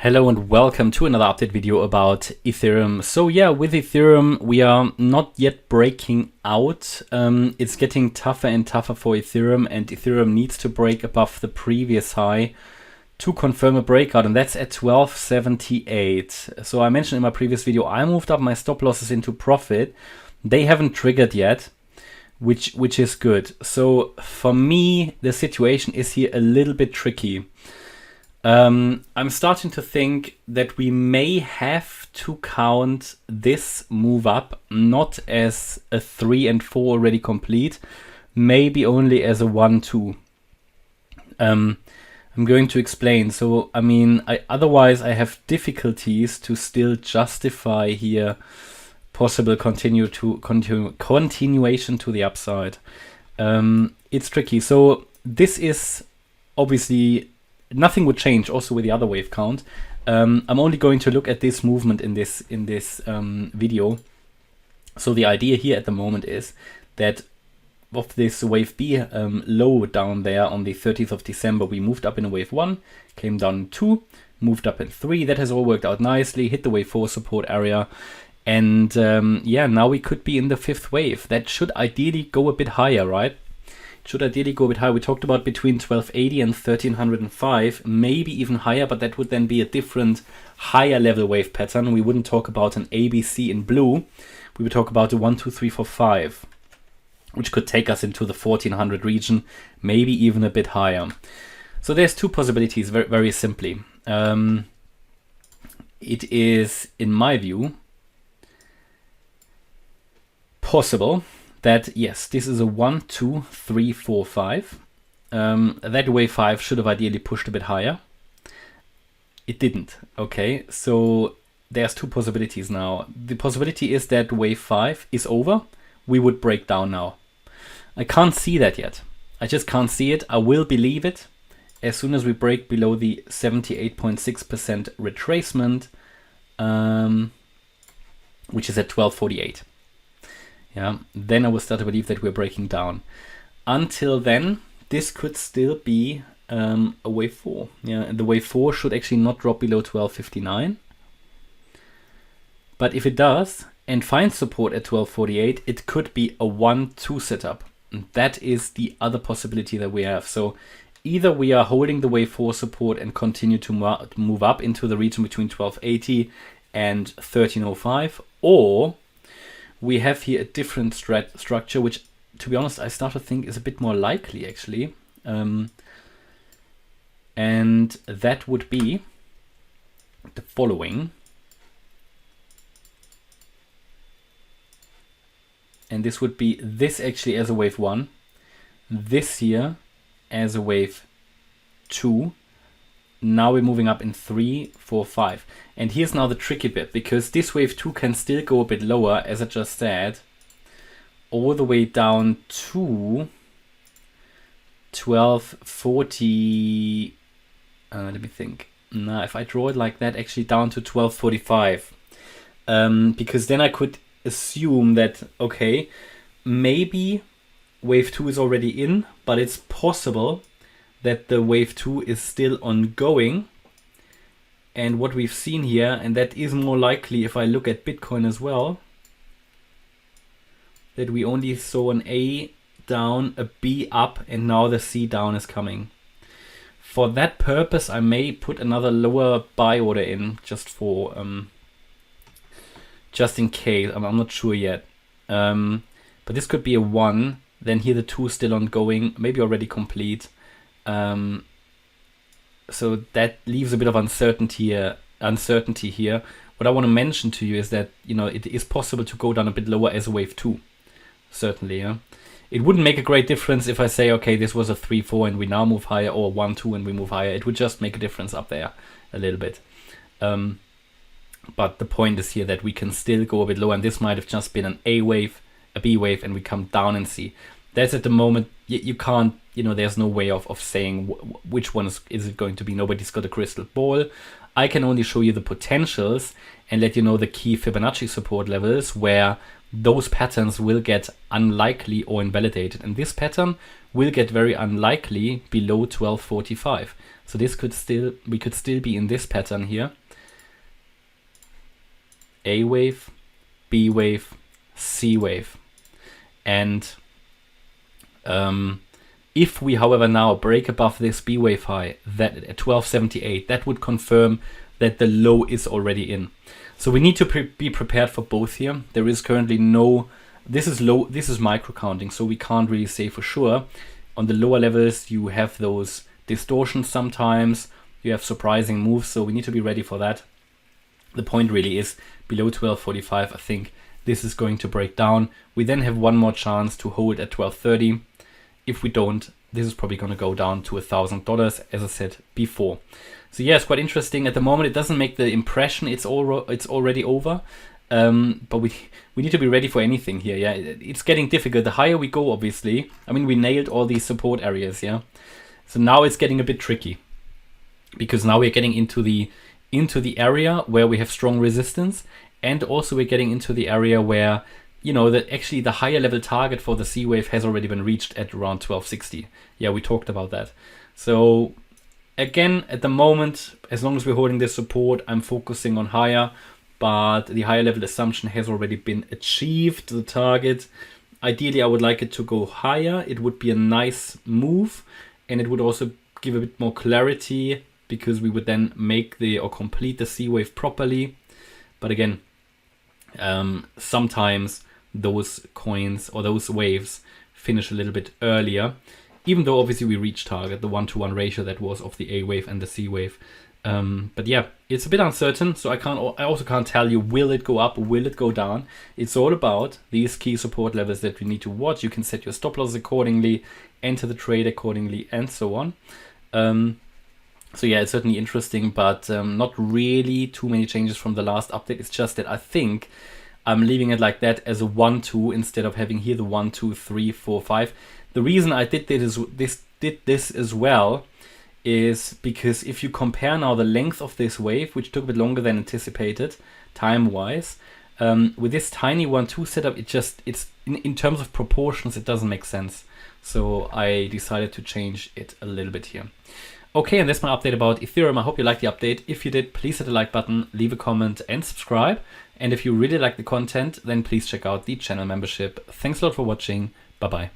Hello and welcome to another update video about Ethereum. So yeah, with Ethereum, we are not yet breaking out. It's getting tougher and tougher for Ethereum, and Ethereum needs to break above the previous high to confirm a breakout, and that's at 1278. So I mentioned in my previous video, I moved up my stop losses into profit. They haven't triggered yet, which is good. So for me, the situation is here a little bit tricky. I'm starting to think that we may have to count this move up not as a 3 and 4 already complete, maybe only as a 1-2. I'm going to explain. So, I mean, otherwise I have difficulties to still justify here possible continuation to the upside. It's tricky. So this is obviously nothing would change also with the other wave count. I'm only going to look at this movement in this video. So the idea here at the moment is that of this wave B low down there on the 30th of December, we moved up in a wave 1, came down in 2, moved up in 3. That has all worked out nicely, hit the wave 4 support area. And yeah, now we could be in the 5th wave. That should ideally go a bit higher, right? Should ideally go a bit higher. We talked about between 1280 and 1305, maybe even higher, but that would then be a different higher level wave pattern. We wouldn't talk about an ABC in blue. We would talk about a 1, 2, 3, 4, 5, which could take us into the 1400 region, maybe even a bit higher. So there's two possibilities, very, very simply. It is, in my view, possible that yes, this is a 1, 2, 3, 4, 5. That wave 5 should have ideally pushed a bit higher. It didn't. Okay, so there's two possibilities now. The possibility is that wave 5 is over. We would break down now. I can't see that yet. I just can't see it. I will believe it as soon as we break below the 78.6% retracement, which is at 1248. Yeah, then I will start to believe that we're breaking down. Until then, this could still be a wave 4. Yeah, and the wave 4 should actually not drop below 1259. But if it does and finds support at 1248, it could be a 1-2 setup. And that is the other possibility that we have. So either we are holding the wave 4 support and continue to move up into the region between 1280 and 1305, or we have here a different structure, which, to be honest, I start to think is a bit more likely, actually. And that would be the following. And this would be this actually as a wave 1, this here as a wave 2. Now we're moving up in 3, 4, 5. And here's now the tricky bit, because this wave 2 can still go a bit lower, as I just said, all the way down to 1240. Let me think. Now, if I draw it like that, actually down to 1245. Because then I could assume that, okay, maybe wave 2 is already in, but it's possible that the wave 2 is still ongoing. And what we've seen here, and that is more likely if I look at Bitcoin as well, that we only saw an A down, a B up, and now the C down is coming. For that purpose, I may put another lower buy order in just for, just in case. I'm not sure yet. But this could be a 1. Then here the 2 is still ongoing, maybe already complete. So that leaves a bit of uncertainty here. What I want to mention to you is that, you know, it is possible to go down a bit lower as a wave 2. Certainly, yeah. It wouldn't make a great difference if I say, okay, this was a 3, 4 and we now move higher, or 1, 2 and we move higher. It would just make a difference up there a little bit. But the point is here that we can still go a bit lower, and this might have just been an A wave, a B wave, and we come down and C. That's at the moment, you can't, you know, there's no way of saying which one is it going to be. Nobody's got a crystal ball. I can only show you the potentials and let you know the key Fibonacci support levels where those patterns will get unlikely or invalidated. And this pattern will get very unlikely below 1245. So this we could still be in this pattern here. A wave, B wave, C wave. And if we, however, now break above this B wave high, that at 1278, that would confirm that the low is already in. So we need to be prepared for both here. There is currently no, this is low, this is micro counting, so we can't really say for sure. On the lower levels, you have those distortions sometimes, you have surprising moves, so we need to be ready for that. The point really is below 1245, I think this is going to break down. We then have one more chance to hold at 1230. If we don't, this is probably going to go down to $1,000, as I said before. So yeah, it's quite interesting. At the moment, it doesn't make the impression it's already over, but we need to be ready for anything here. Yeah, it's getting difficult. The higher we go, obviously. I mean, we nailed all these support areas. Yeah, so now it's getting a bit tricky because now we're getting into the area where we have strong resistance, and also we're getting into the area where, you know, that actually the higher level target for the C wave has already been reached at around 1260. Yeah, we talked about that. So again, at the moment, as long as we're holding this support, I'm focusing on higher, but the higher level assumption has already been achieved, the target. Ideally, I would like it to go higher. It would be a nice move, and it would also give a bit more clarity because we would then make or complete the C wave properly. But again, sometimes those coins or those waves finish a little bit earlier, even though obviously we reach target, the 1-to-1 ratio that was of the A wave and the C wave. But yeah, it's a bit uncertain, so I also can't tell you, will it go up, will it go down? It's all about these key support levels that we need to watch. You can set your stop loss accordingly, enter the trade accordingly, and so on. So yeah, it's certainly interesting, but not really too many changes from the last update. It's just that I think I'm leaving it like that as a 1-2 instead of having here the 1, 2, 3, 4, 5. The reason I did this as well is because if you compare now the length of this wave, which took a bit longer than anticipated time-wise, with this tiny 1-2 setup, it's in terms of proportions, it doesn't make sense. So I decided to change it a little bit here. Okay, and that's my update about Ethereum. I hope you liked the update. If you did, please hit the like button, leave a comment, and subscribe. And if you really like the content, then please check out the channel membership. Thanks a lot for watching. Bye-bye.